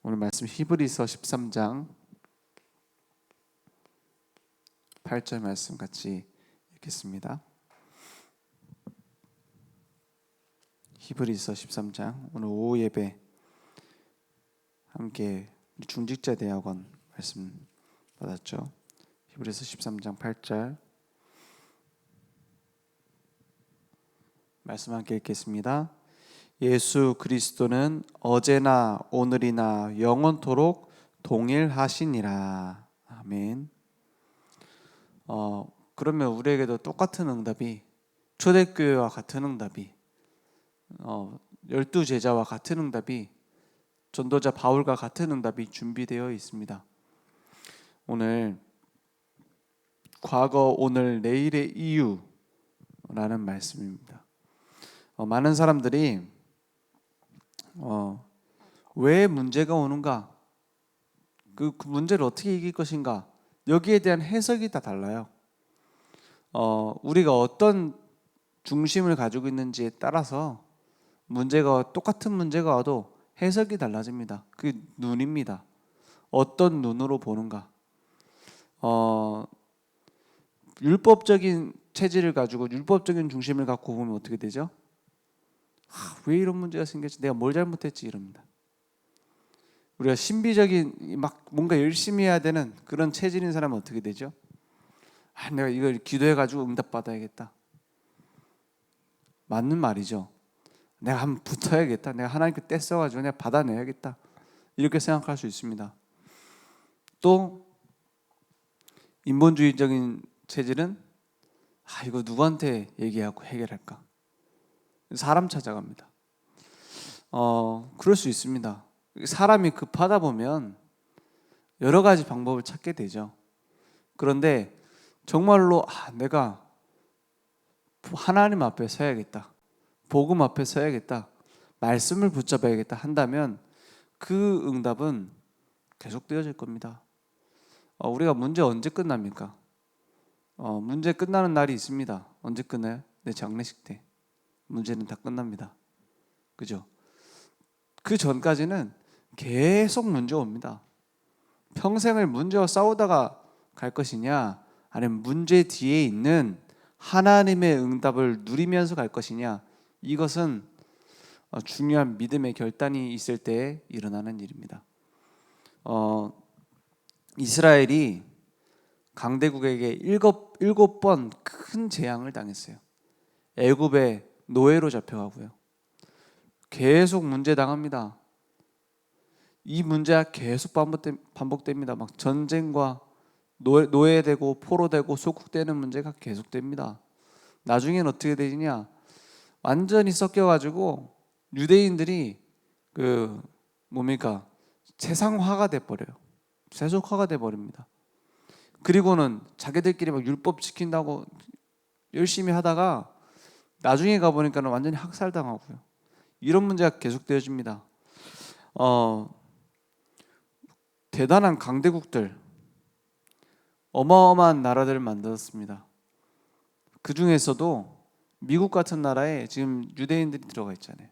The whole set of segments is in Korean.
오늘 말씀 히브리서 13장 8절 말씀 같이 읽겠습니다. 히브리서 13장 오늘 오후 예배 함께 중직자 대학원 말씀 받았죠. 히브리서 13장 8절 말씀 함께 읽겠습니다. 예수 그리스도는 어제나 오늘이나 영원토록 동일하시니라. 아멘. 그러면 우리에게도 똑같은 응답이, 초대교회와 같은 응답이, 12제자와 같은 응답이, 전도자 바울과 같은 응답이 준비되어 있습니다. 오늘 과거, 오늘, 내일의 이유라는 말씀입니다. 많은 사람들이 왜 문제가 오는가, 그 문제를 어떻게 이길 것인가, 여기에 대한 해석이 다 달라요. 우리가 어떤 중심을 가지고 있는지에 따라서 똑같은 문제가 와도 해석이 달라집니다. 그 눈입니다. 어떤 눈으로 보는가. 율법적인 체질을 가지고 율법적인 중심을 갖고 보면 어떻게 되죠? 왜 이런 문제가 생겼지? 내가 뭘 잘못했지? 이럽니다. 우리가 신비적인 막 뭔가 열심히 해야 되는 그런 체질인 사람은 어떻게 되죠? 내가 이걸 기도해가지고 응답받아야겠다. 맞는 말이죠. 내가 한번 붙어야겠다. 내가 하나님께 떼써가지고 내가 받아내야겠다. 이렇게 생각할 수 있습니다. 또 인본주의적인 체질은 이거 누구한테 얘기하고 해결할까? 사람 찾아갑니다. 그럴 수 있습니다. 사람이 급하다 보면 여러 가지 방법을 찾게 되죠. 그런데 정말로 내가 하나님 앞에 서야겠다, 복음 앞에 서야겠다, 말씀을 붙잡아야겠다 한다면 그 응답은 계속되어질 겁니다. 우리가 문제 언제 끝납니까? 문제 끝나는 날이 있습니다. 언제 끝나요? 내 장례식 때 문제는 다 끝납니다. 그죠? 그 전까지는 계속 문제 옵니다. 평생을 문제와 싸우다가 갈 것이냐, 아니면 문제 뒤에 있는 하나님의 응답을 누리면서 갈 것이냐, 이것은 중요한 믿음의 결단이 있을 때 일어나는 일입니다. 이스라엘이 강대국에게 일곱 번 큰 재앙을 당했어요. 애굽의 노예로 잡혀가고요. 계속 문제 당합니다. 이 문제가 계속 반복됩니다. 막 전쟁과 노예되고 포로되고 소국되는 문제가 계속됩니다. 나중엔 어떻게 되느냐? 완전히 섞여가지고 유대인들이 세상화가 돼버려요. 세속화가 돼버립니다. 그리고는 자기들끼리 막 율법 지킨다고 열심히 하다가 나중에 가보니까 완전히 학살당하고요. 이런 문제가 계속되어집니다. 대단한 강대국들, 어마어마한 나라들을 만들었습니다. 그 중에서도 미국 같은 나라에 지금 유대인들이 들어가 있잖아요.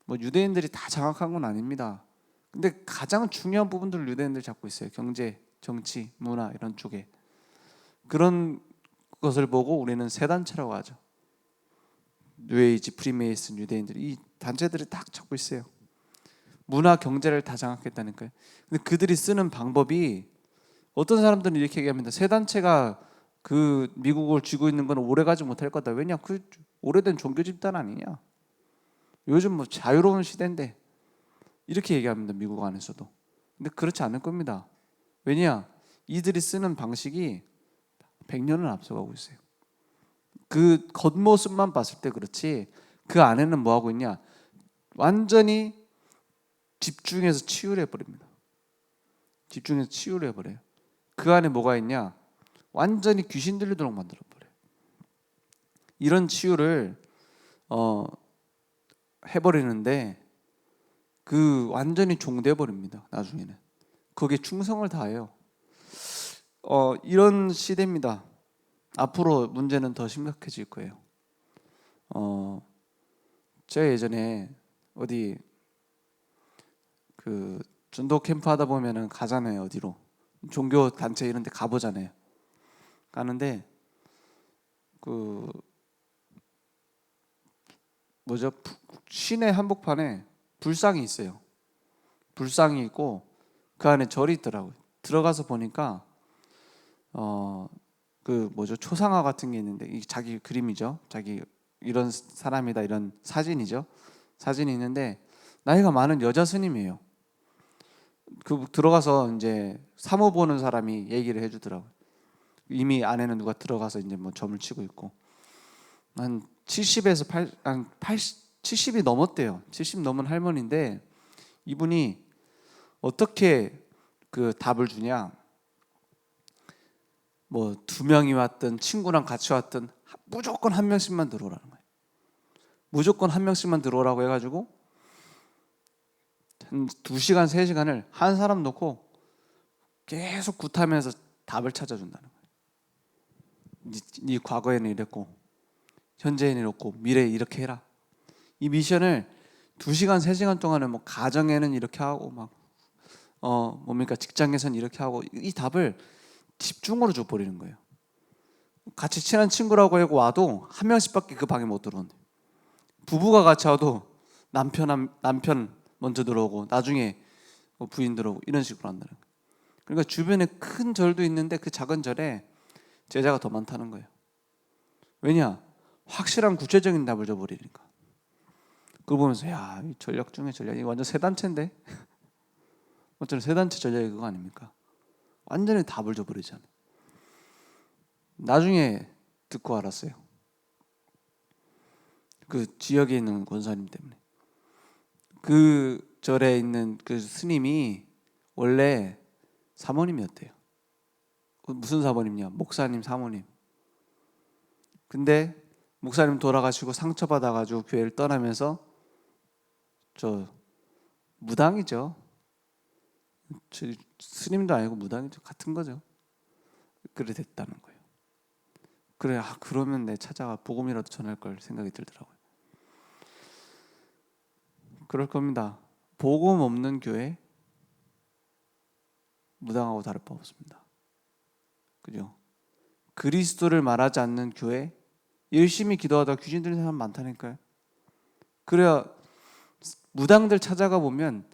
유대인들이 다 장악한 건 아닙니다. 근데 가장 중요한 부분들을 유대인들이 잡고 있어요. 경제, 정치, 문화 이런 쪽에. 그런 것을 보고 우리는 세 단체라고 하죠. 뉴에이지, 프리메이슨, 유대인들이, 이 단체들이 딱 잡고 있어요. 문화, 경제를 다 장악했다니까요. 근데 그들이 쓰는 방법이, 어떤 사람들은 이렇게 얘기합니다. 세 단체가 그 미국을 쥐고 있는 건 오래가지 못할 거다. 왜냐? 그 오래된 종교 집단 아니냐? 요즘 자유로운 시대인데, 이렇게 얘기합니다. 미국 안에서도. 근데 그렇지 않을 겁니다. 왜냐? 이들이 쓰는 방식이 100년을 앞서가고 있어요. 그 겉모습만 봤을 때 그렇지, 그 안에는 뭐 하고 있냐? 완전히 집중해서 치유를 해버립니다. 집중해서 치유를 해버려요. 그 안에 뭐가 있냐? 완전히 귀신 들리도록 만들어버려요. 이런 치유를 해버리는데 완전히 종돼버립니다. 나중에는 거기에 충성을 다해요. 이런 시대입니다. 앞으로 문제는 더 심각해질 거예요. 제가 예전에 어디 전도 캠프 하다 보면은 가잖아요. 어디로 종교 단체 이런 데 가보잖아요. 가는데 그 뭐죠? 시내 한복판에 불상이 있어요. 불상이 있고 그 안에 절이 있더라고요. 들어가서 보니까 그 뭐죠? 초상화 같은 게 있는데 이 자기 그림이죠. 자기 이런 사람이다 이런 사진이죠. 사진이 있는데 나이가 많은 여자 스님이에요. 그 들어가서 이제 사모 보는 사람이 얘기를 해주더라고요. 이미 안에는 누가 들어가서 이제 뭐 점을 치고 있고 한 70에서 70이 넘었대요. 70 넘은 할머니인데 이분이 어떻게 그 답을 주냐? 뭐 2명이 왔든 친구랑 같이 왔든 무조건 한 명씩만 들어오라는 거예요. 무조건 한 명씩만 들어오라고 해가지고 한 2시간, 3시간을 한 사람 놓고 계속 굿하면서 답을 찾아준다는 거예요. 네 과거에는 이랬고 현재에는 이렇고 미래에 이렇게 해라. 이 미션을 2시간, 3시간 동안은 뭐 가정에는 이렇게 하고 막 뭡니까 직장에서는 이렇게 하고 이 답을 집중으로 줘버리는 거예요. 같이 친한 친구라고 하고 와도 한 명씩밖에 그 방에 못 들어온대. 부부가 같이 와도 남편 먼저 들어오고 나중에 부인 들어오고 이런 식으로 한다는 거예요. 그러니까 주변에 큰 절도 있는데 그 작은 절에 제자가 더 많다는 거예요. 왜냐? 확실한 구체적인 답을 줘버리니까. 그걸 보면서 야, 이 전략 중에 전략 이거 완전 세 단체인데 어쩌면 세 단체 전략이 그거 아닙니까? 완전히 답을 줘버리잖아요. 나중에 듣고 알았어요. 그 지역에 있는 권사님 때문에. 그 절에 있는 그 스님이 원래 사모님이었대요. 무슨 사모님이냐? 목사님 사모님. 근데 목사님 돌아가시고 상처받아가지고 교회를 떠나면서 저 무당이죠. 스님도 아니고 무당이죠. 같은 거죠. 그래 됐다는 거예요. 그래 그러면 내 찾아가 복음이라도 전할 걸 생각이 들더라고요. 그럴 겁니다. 복음 없는 교회 무당하고 다를 바 없습니다. 그죠? 그리스도를 말하지 않는 교회 열심히 기도하다 귀신 들린 사람 많다니까요. 그래야 무당들 찾아가 보면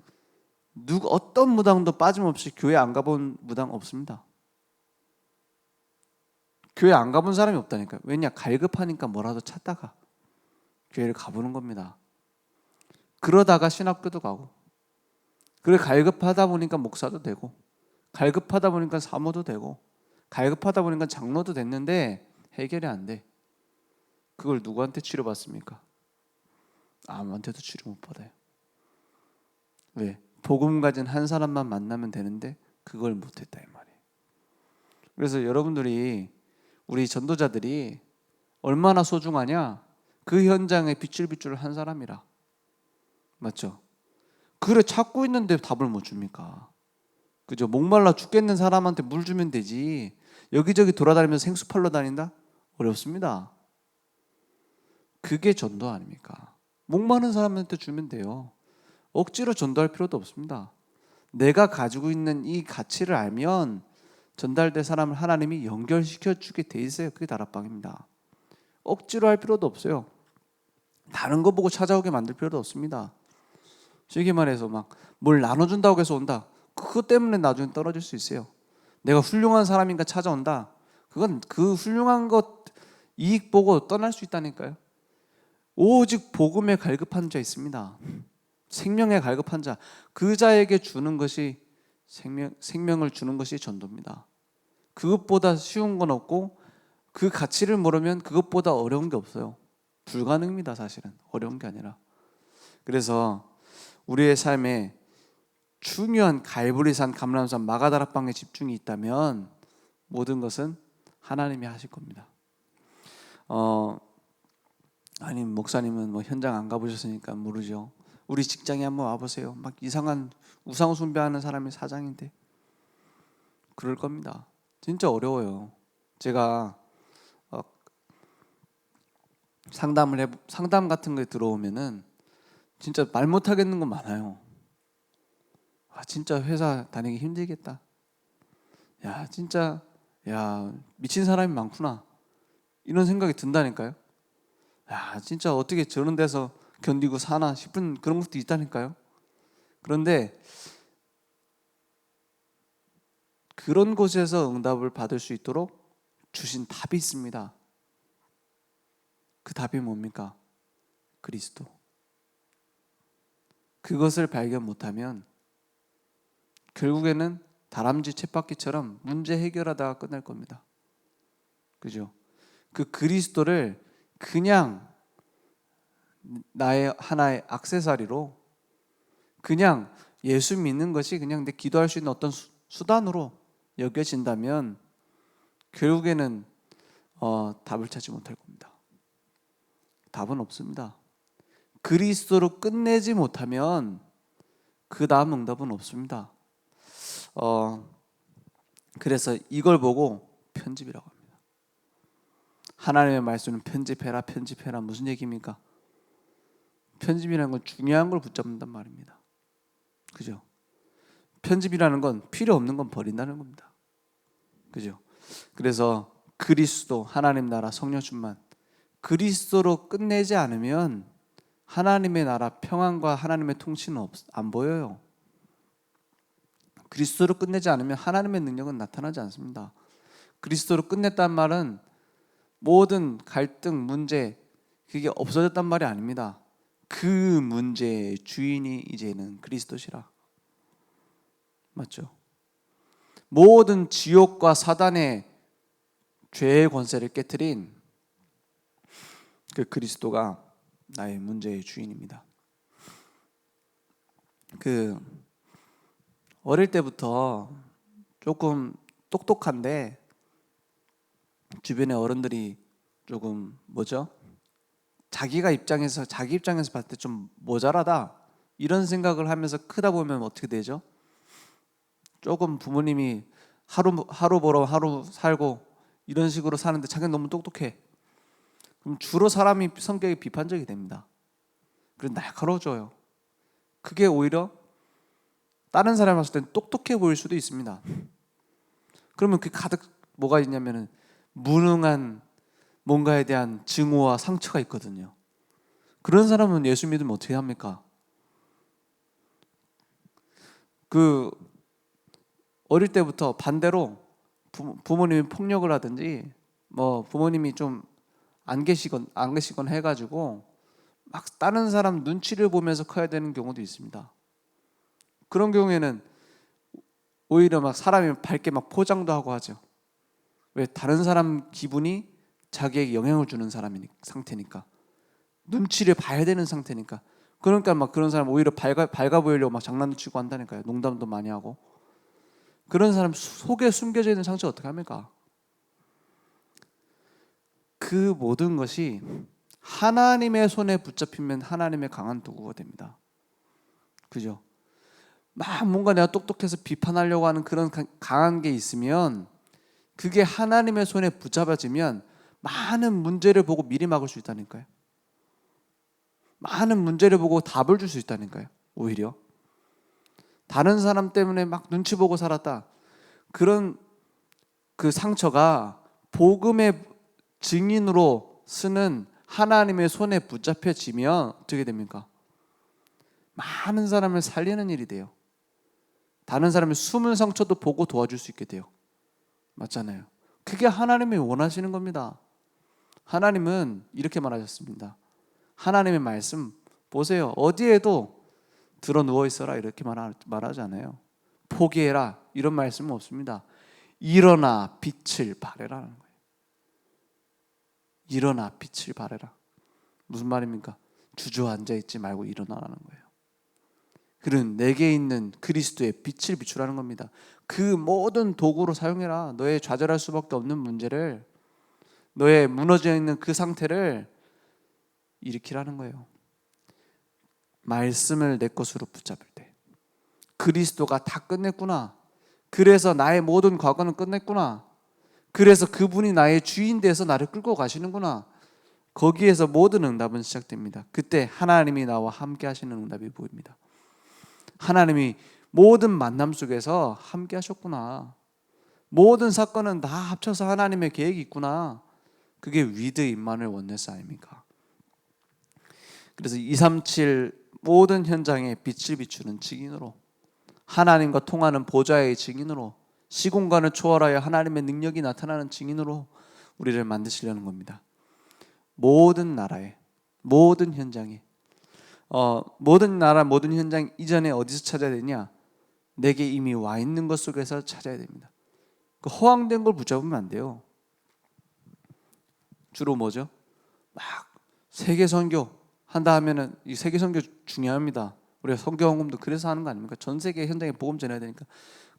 어떤 무당도 빠짐없이 교회 안 가본 무당 없습니다. 교회 안 가본 사람이 없다니까요. 왜냐? 갈급하니까 뭐라도 찾다가 교회를 가보는 겁니다. 그러다가 신학교도 가고 그래 갈급하다 보니까 목사도 되고 갈급하다 보니까 사모도 되고 갈급하다 보니까 장로도 됐는데 해결이 안 돼. 그걸 누구한테 치료받습니까? 아무한테도 치료 못 받아요. 왜? 복음 가진 한 사람만 만나면 되는데 그걸 못했다 이 말이에요. 그래서 여러분들이 우리 전도자들이 얼마나 소중하냐? 그 현장에 빗줄빗줄 한 사람이라. 맞죠? 그래 찾고 있는데 답을 못 줍니까? 그죠? 목말라 죽겠는 사람한테 물 주면 되지. 여기저기 돌아다니면서 생수 팔러 다닌다? 어렵습니다. 그게 전도 아닙니까? 목마른 사람한테 주면 돼요. 억지로 전도할 필요도 없습니다. 내가 가지고 있는 이 가치를 알면 전달될 사람을 하나님이 연결시켜 주게 돼 있어요. 그게 다락방입니다. 억지로 할 필요도 없어요. 다른 거 보고 찾아오게 만들 필요도 없습니다. 쉽게 말해서 막 뭘 나눠준다고 해서 온다. 그것 때문에 나중에 떨어질 수 있어요. 내가 훌륭한 사람인가 찾아온다. 그건 그 훌륭한 것 이익 보고 떠날 수 있다니까요. 오직 복음에 갈급한 자 있습니다. 생명에 갈급한 자, 그 자에게 주는 것이 생명을 주는 것이 전도입니다. 그것보다 쉬운 건 없고 그 가치를 모르면 그것보다 어려운 게 없어요. 불가능입니다. 사실은 어려운 게 아니라. 그래서 우리의 삶에 중요한 갈보리산, 감람산, 마가다락방에 집중이 있다면 모든 것은 하나님이 하실 겁니다. 아니 목사님은 뭐 현장 안 가보셨으니까 모르죠. 우리 직장에 한번 와보세요. 막 이상한 우상 숭배하는 사람이 사장인데 그럴 겁니다. 진짜 어려워요. 제가 상담 같은 거에 들어오면은 진짜 말 못하겠는 건 많아요. 진짜 회사 다니기 힘들겠다. 진짜 미친 사람이 많구나. 이런 생각이 든다니까요. 진짜 어떻게 저런 데서 견디고 사나 싶은 그런 것도 있다니까요. 그런데 그런 곳에서 응답을 받을 수 있도록 주신 답이 있습니다. 그 답이 뭡니까? 그리스도. 그것을 발견 못하면 결국에는 다람쥐 쳇바퀴처럼 문제 해결하다가 끝날 겁니다. 그죠? 그 그리스도를 그냥 나의 하나의 액세서리로, 그냥 예수 믿는 것이 그냥 내 기도할 수 있는 어떤 수단으로 여겨진다면 결국에는 답을 찾지 못할 겁니다. 답은 없습니다. 그리스도로 끝내지 못하면 그 다음 응답은 없습니다. 그래서 이걸 보고 편집이라고 합니다. 하나님의 말씀은 편집해라 무슨 얘기입니까? 편집이라는 건 중요한 걸 붙잡는단 말입니다. 그죠? 편집이라는 건 필요 없는 건 버린다는 겁니다. 그죠? 그래서 그리스도, 하나님 나라, 성령 충만, 그리스도로 끝내지 않으면 하나님의 나라, 평안과 하나님의 통치는 안 보여요. 그리스도로 끝내지 않으면 하나님의 능력은 나타나지 않습니다. 그리스도로 끝냈단 말은 모든 갈등, 문제 그게 없어졌단 말이 아닙니다. 그 문제의 주인이 이제는 그리스도시라. 맞죠? 모든 지옥과 사단의 죄의 권세를 깨트린 그 그리스도가 나의 문제의 주인입니다. 어릴 때부터 조금 똑똑한데 주변의 어른들이 조금 자기 입장에서 봤을 때 좀 모자라다 이런 생각을 하면서 크다 보면 어떻게 되죠? 조금 부모님이 하루 벌어 하루 살고 이런 식으로 사는데 자기는 너무 똑똑해. 그럼 주로 사람이 성격이 비판적이 됩니다. 그래서 날카로워져요. 그게 오히려 다른 사람이 봤을 땐 똑똑해 보일 수도 있습니다. 그러면 그 가득 뭐가 있냐면은 무능한 뭔가에 대한 증오와 상처가 있거든요. 그런 사람은 예수 믿으면 어떻게 합니까? 어릴 때부터 반대로 부모님이 폭력을 하든지 부모님이 좀 안 계시건 해가지고 막 다른 사람 눈치를 보면서 커야 되는 경우도 있습니다. 그런 경우에는 오히려 막 사람이 밝게 막 포장도 하고 하죠. 왜? 다른 사람 기분이 자기에게 영향을 주는 상태니까, 눈치를 봐야 되는 상태니까. 그러니까 막 그런 사람 오히려 밝아 보이려고 막 장난도 치고 한다니까요. 농담도 많이 하고. 그런 사람 속에 숨겨져 있는 상처 어떻게 합니까? 그 모든 것이 하나님의 손에 붙잡히면 하나님의 강한 도구가 됩니다. 그죠? 막 뭔가 내가 똑똑해서 비판하려고 하는 그런 강한 게 있으면 그게 하나님의 손에 붙잡아지면 많은 문제를 보고 미리 막을 수 있다니까요. 많은 문제를 보고 답을 줄 수 있다니까요. 오히려 다른 사람 때문에 막 눈치 보고 살았다. 그런 그 상처가 복음의 증인으로 쓰는 하나님의 손에 붙잡혀지면 어떻게 됩니까? 많은 사람을 살리는 일이 돼요. 다른 사람의 숨은 상처도 보고 도와줄 수 있게 돼요. 맞잖아요. 그게 하나님이 원하시는 겁니다. 하나님은 이렇게 말하셨습니다. 하나님의 말씀 보세요. 어디에도 들어 누워 있어라 이렇게 말하지 않아요. 포기해라 이런 말씀은 없습니다. 일어나 빛을 발해라는 거예요. 일어나 빛을 발해라. 무슨 말입니까? 주저앉아 있지 말고 일어나라는 거예요. 그는 내게 있는 그리스도의 빛을 비추라는 겁니다. 그 모든 도구로 사용해라. 너의 좌절할 수밖에 없는 문제를, 너의 무너져 있는 그 상태를 일으키라는 거예요. 말씀을 내 것으로 붙잡을 때 그리스도가 다 끝냈구나. 그래서 나의 모든 과거는 끝냈구나. 그래서 그분이 나의 주인 돼서 나를 끌고 가시는구나. 거기에서 모든 응답은 시작됩니다. 그때 하나님이 나와 함께 하시는 응답이 보입니다. 하나님이 모든 만남 속에서 함께 하셨구나. 모든 사건은 다 합쳐서 하나님의 계획이 있구나. 그게 위드 임마누엘 원네스 아닙니까? 그래서 237 모든 현장에 빛을 비추는 증인으로, 하나님과 통하는 보좌의 증인으로, 시공간을 초월하여 하나님의 능력이 나타나는 증인으로 우리를 만드시려는 겁니다. 모든 나라에, 모든 현장에, 모든 나라, 모든 현장 이전에 어디서 찾아야 되냐? 내게 이미 와 있는 것 속에서 찾아야 됩니다. 그 허황된 걸 붙잡으면 안 돼요. 주로 뭐죠? 막 세계 선교 한다 하면은, 이 세계 선교 중요합니다. 우리가 선교 헌금도 그래서 하는 거 아닙니까? 전 세계 현장에 복음 전해야 되니까.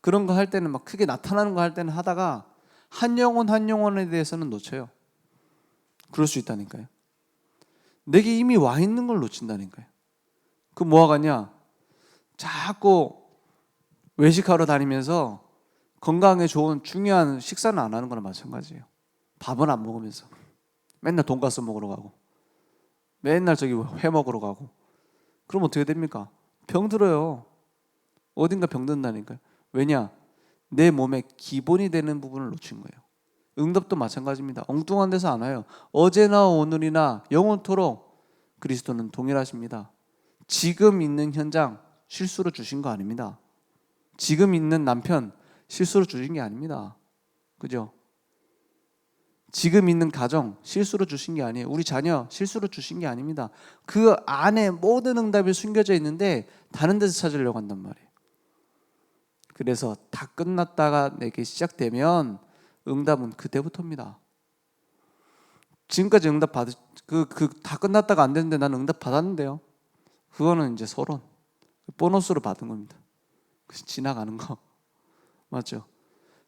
그런 거 할 때는 막 크게 나타나는 거 할 때는 하다가 한 영혼 한 영혼에 대해서는 놓쳐요. 그럴 수 있다니까요. 내게 이미 와 있는 걸 놓친다니까요. 그 뭐하겠냐? 자꾸 외식하러 다니면서 건강에 좋은 중요한 식사는 안 하는 거나 마찬가지예요. 밥은 안 먹으면서 맨날 돈가스 먹으러 가고, 맨날 저기 회 먹으러 가고. 그럼 어떻게 됩니까? 병 들어요. 어딘가 병 든다니까요. 왜냐? 내 몸의 기본이 되는 부분을 놓친 거예요. 응답도 마찬가지입니다. 엉뚱한 데서 안 와요. 어제나 오늘이나 영원토록 그리스도는 동일하십니다. 지금 있는 현장 실수로 주신 거 아닙니다. 지금 있는 남편 실수로 주신 게 아닙니다. 그죠? 지금 있는 가정 실수로 주신 게 아니에요. 우리 자녀 실수로 주신 게 아닙니다. 그 안에 모든 응답이 숨겨져 있는데 다른 데서 찾으려고 한단 말이에요. 그래서 다 끝났다가 내게 시작되면 응답은 그때부터입니다. 지금까지 응답 받으 다 끝났다가 안 되는데 나는 응답 받았는데요. 그거는 이제 서론, 보너스로 받은 겁니다. 지나가는 거 맞죠?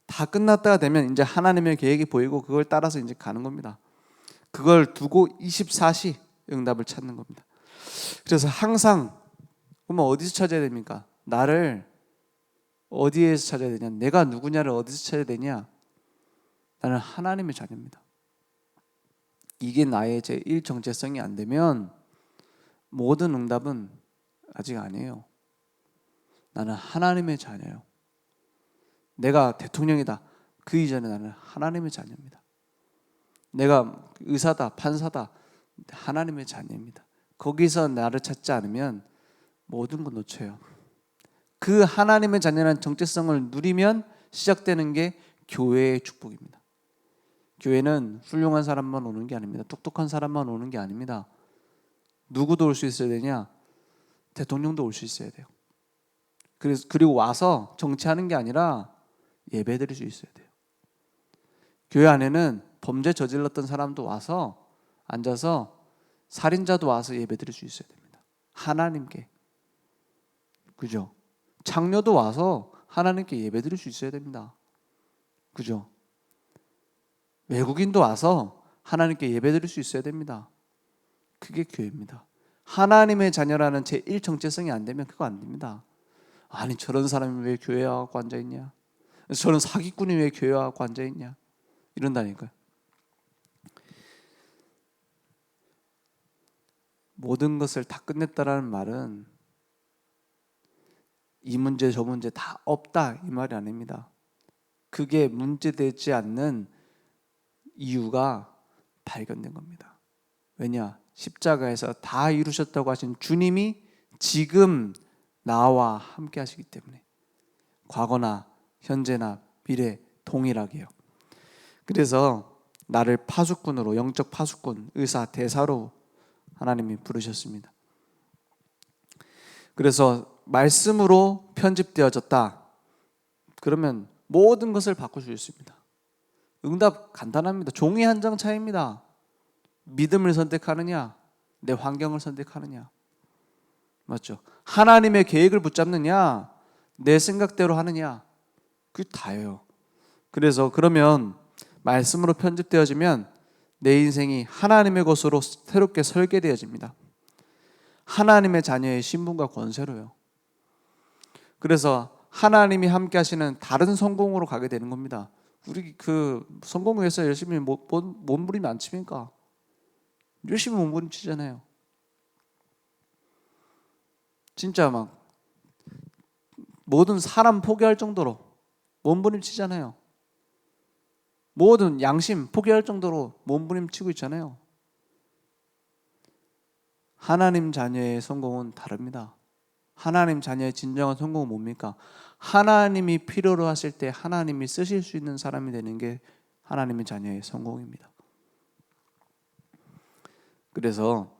다 끝났다가 되면 이제 하나님의 계획이 보이고 그걸 따라서 이제 가는 겁니다. 그걸 두고 24시 응답을 찾는 겁니다. 그래서 항상 그러면 어디서 찾아야 됩니까? 나를 어디에서 찾아야 되냐? 내가 누구냐를 어디서 찾아야 되냐? 나는 하나님의 자녀입니다. 이게 나의 제1 정체성이 안 되면 모든 응답은 아직 아니에요. 나는 하나님의 자녀예요. 내가 대통령이다. 그 이전에 나는 하나님의 자녀입니다. 내가 의사다, 판사다. 하나님의 자녀입니다. 거기서 나를 찾지 않으면 모든 걸 놓쳐요. 그 하나님의 자녀라는 정체성을 누리면 시작되는 게 교회의 축복입니다. 교회는 훌륭한 사람만 오는 게 아닙니다. 똑똑한 사람만 오는 게 아닙니다. 누구도 올 수 있어야 되냐? 대통령도 올 수 있어야 돼요. 그리고 와서 정치하는 게 아니라 예배 드릴 수 있어야 돼요. 교회 안에는 범죄 저질렀던 사람도 와서 앉아서, 살인자도 와서 예배 드릴 수 있어야 됩니다. 하나님께. 그죠? 창녀도 와서 하나님께 예배 드릴 수 있어야 됩니다. 그죠? 외국인도 와서 하나님께 예배 드릴 수 있어야 됩니다. 그게 교회입니다. 하나님의 자녀라는 제1 정체성이 안 되면 그거 안 됩니다. 아니 저런 사람이 왜 교회 와서 앉아있냐? 저런 사기꾼이 왜 교회 와서 앉아있냐? 이런다니까요. 모든 것을 다 끝냈다라는 말은 이 문제 저 문제 다 없다 이 말이 아닙니다. 그게 문제되지 않는 이유가 발견된 겁니다. 왜냐? 십자가에서 다 이루셨다고 하신 주님이 지금 나와 함께 하시기 때문에, 과거나 현재나 미래 동일하게요. 그래서 나를 파수꾼으로, 영적 파수꾼, 의사, 대사로 하나님이 부르셨습니다. 그래서 말씀으로 편집되어졌다. 그러면 모든 것을 바꿀 수 있습니다. 응답 간단합니다. 종이 한 장 차이입니다. 믿음을 선택하느냐, 내 환경을 선택하느냐. 맞죠? 하나님의 계획을 붙잡느냐, 내 생각대로 하느냐. 그게 다예요. 그래서 그러면 말씀으로 편집되어지면 내 인생이 하나님의 것으로 새롭게 설계되어집니다. 하나님의 자녀의 신분과 권세로요. 그래서 하나님이 함께 하시는 다른 성공으로 가게 되는 겁니다. 우리 그 성공 위해서 열심히 몸부림 안 칩니까? 열심히 몸부림치잖아요. 진짜 막 모든 사람 포기할 정도로 몸부림치잖아요. 모든 양심 포기할 정도로 몸부림치고 있잖아요. 하나님 자녀의 성공은 다릅니다. 하나님 자녀의 진정한 성공은 뭡니까? 하나님이 필요로 하실 때 하나님이 쓰실 수 있는 사람이 되는 게 하나님의 자녀의 성공입니다. 그래서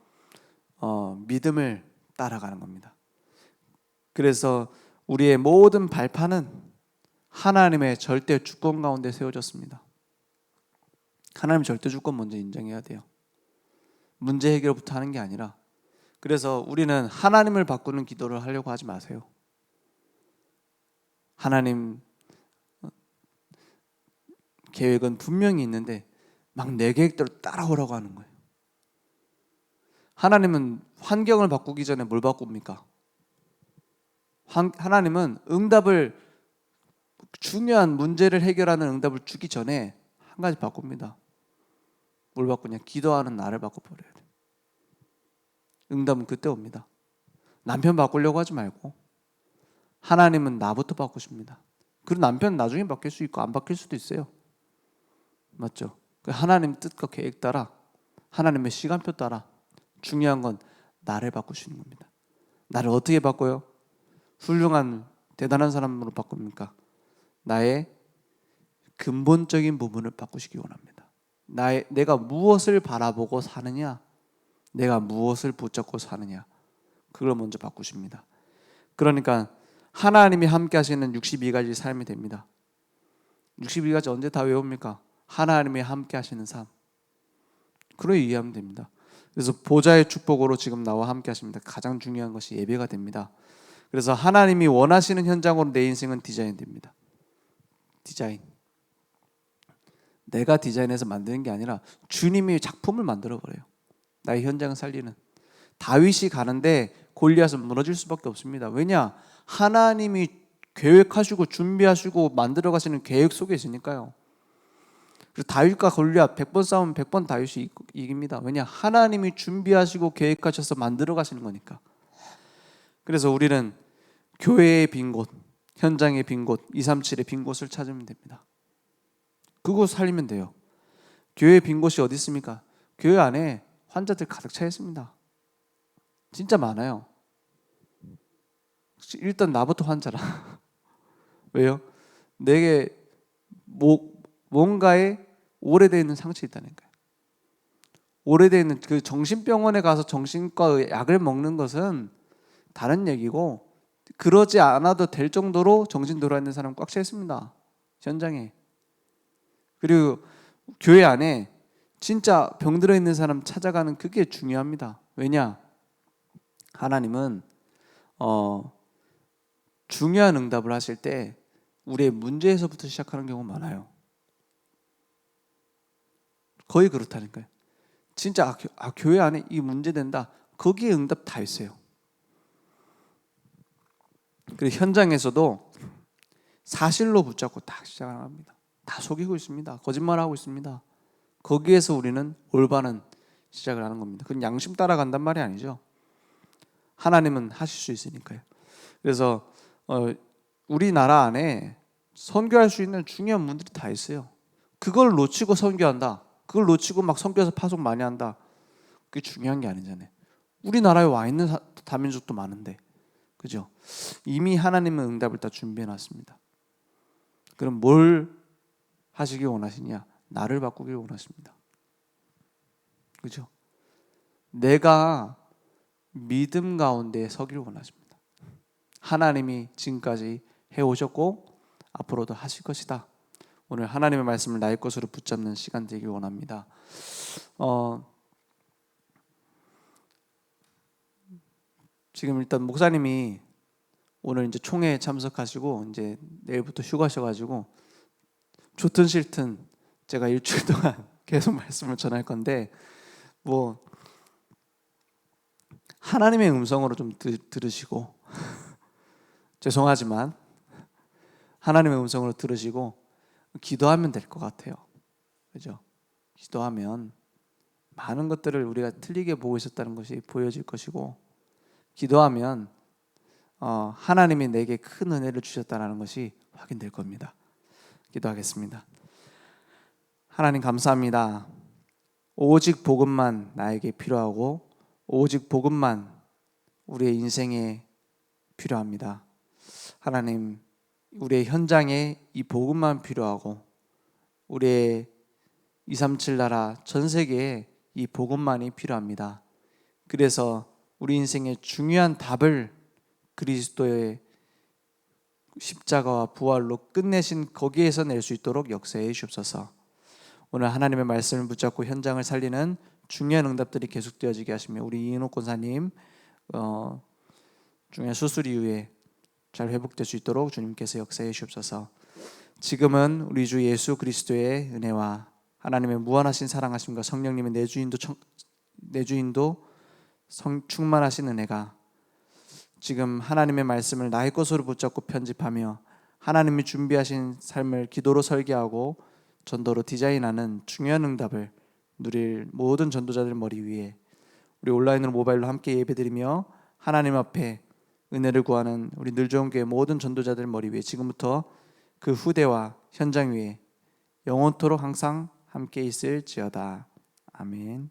믿음을 따라가는 겁니다. 그래서 우리의 모든 발판은 하나님의 절대 주권 가운데 세워졌습니다. 하나님 절대 주권 먼저 인정해야 돼요. 문제 해결부터 하는 게 아니라. 그래서 우리는 하나님을 바꾸는 기도를 하려고 하지 마세요. 하나님 계획은 분명히 있는데 막 내 계획대로 따라오라고 하는 거예요. 하나님은 환경을 바꾸기 전에 뭘 바꿉니까? 하나님은 응답을, 중요한 문제를 해결하는 응답을 주기 전에 한 가지 바꿉니다. 뭘 바꾸냐? 기도하는 나를 바꿔버려야 돼요. 응답은 그때 옵니다. 남편 바꾸려고 하지 말고 하나님은 나부터 바꾸십니다. 그리고 남편은 나중에 바뀔 수 있고 안 바뀔 수도 있어요. 맞죠? 하나님 뜻과 계획 따라, 하나님의 시간표 따라 중요한 건 나를 바꾸시는 겁니다. 나를 어떻게 바꿔요? 훌륭한 대단한 사람으로 바꿉니까? 나의 근본적인 부분을 바꾸시기 원합니다. 내가 무엇을 바라보고 사느냐, 내가 무엇을 붙잡고 사느냐, 그걸 먼저 바꾸십니다. 그러니까 하나님이 함께 하시는 62가지 삶이 됩니다. 62가지 언제 다 외웁니까? 하나님이 함께 하시는 삶. 그렇게 이해하면 됩니다. 그래서 보좌의 축복으로 지금 나와 함께 하십니다. 가장 중요한 것이 예배가 됩니다. 그래서 하나님이 원하시는 현장으로 내 인생은 디자인됩니다. 디자인. 내가 디자인해서 만드는 게 아니라 주님이 작품을 만들어버려요. 나의 현장을 살리는. 다윗이 가는데 골리앗은 무너질 수밖에 없습니다. 왜냐? 하나님이 계획하시고 준비하시고 만들어 가시는 계획 속에 있으니까요. 그래서 다윗과 골리앗 100번 싸우면 100번 다윗이 이깁니다. 왜냐? 하나님이 준비하시고 계획하셔서 만들어 가시는 거니까. 그래서 우리는 교회의 빈 곳, 현장의 빈 곳, 237의 빈 곳을 찾으면 됩니다. 그곳 살리면 돼요. 교회의 빈 곳이 어디 있습니까? 교회 안에 환자들 가득 차 있습니다. 진짜 많아요. 일단 나부터 환자라. 왜요? 내게 뭔가에 오래되어 있는 상처 있다니까요. 오래되어 있는 그 정신병원에 가서 정신과 약을 먹는 것은 다른 얘기고, 그러지 않아도 될 정도로 정신 들어와 있는 사람 꽉 차 있습니다. 현장에. 그리고 교회 안에 진짜 병들어 있는 사람 찾아가는 그게 중요합니다. 왜냐? 하나님은 중요한 응답을 하실 때 우리의 문제에서부터 시작하는 경우가 많아요. 거의 그렇다니까요. 진짜 교회 안에 이 문제 된다. 거기에 응답 다 있어요. 그리고 현장에서도 사실로 붙잡고 딱 시작을 합니다. 다 속이고 있습니다. 거짓말하고 있습니다. 거기에서 우리는 올바른 시작을 하는 겁니다. 그건 양심 따라간단 말이 아니죠. 하나님은 하실 수 있으니까요. 그래서 우리나라 안에 선교할 수 있는 중요한 분들이 다 있어요. 그걸 놓치고 선교한다. 그걸 놓치고 막 선교해서 파송 많이 한다. 그게 중요한 게 아니잖아요. 우리나라에 와 있는 다민족도 많은데, 그죠? 이미 하나님은 응답을 다 준비해 놨습니다. 그럼 뭘 하시길 원하시냐? 나를 바꾸길 원하십니다. 그죠? 내가 믿음 가운데 서기를 원하십니다. 하나님이 지금까지 해오셨고 앞으로도 하실 것이다. 오늘 하나님의 말씀을 나의 것으로 붙잡는 시간 되길 원합니다. 지금 일단 목사님이 오늘 이제 총회에 참석하시고 이제 내일부터 휴가셔가지고 좋든 싫든 제가 일주일 동안 계속 말씀을 전할 건데, 뭐 하나님의 음성으로 좀 들으시고 죄송하지만 하나님의 음성으로 들으시고 기도하면 될 것 같아요. 그죠? 기도하면 많은 것들을 우리가 틀리게 보고 있었다는 것이 보여질 것이고, 기도하면 하나님이 내게 큰 은혜를 주셨다는 것이 확인될 겁니다. 기도하겠습니다. 하나님 감사합니다. 오직 복음만 나에게 필요하고 오직 복음만 우리의 인생에 필요합니다. 하나님, 우리의 현장에 이 복음만 필요하고 우리의 237 나라 전 세계에 이 복음만이 필요합니다. 그래서 우리 인생의 중요한 답을 그리스도의 십자가와 부활로 끝내신 거기에서 낼 수 있도록 역사해 주옵소서. 오늘 하나님의 말씀을 붙잡고 현장을 살리는 중요한 응답들이 계속되어지게 하시며 우리 이인옥 권사님 중요한 수술 이후에 잘 회복될 수 있도록 주님께서 역사해 주옵소서. 지금은 우리 주 예수 그리스도의 은혜와 하나님의 무한하신 사랑하심과 성령님의 내주인도 충만하신 은혜가 지금 하나님의 말씀을 나의 것으로 붙잡고 편집하며 하나님이 준비하신 삶을 기도로 설계하고 전도로 디자인하는 중요한 응답을 누릴 모든 전도자들 머리 위에 우리 온라인으로 모바일로 함께 예배드리며 하나님 앞에 은혜를 구하는 우리 늘좋은교회 모든 전도자들 머리 위에 지금부터 그 후대와 현장 위에 영원토록 항상 함께 있을지어다. 아멘.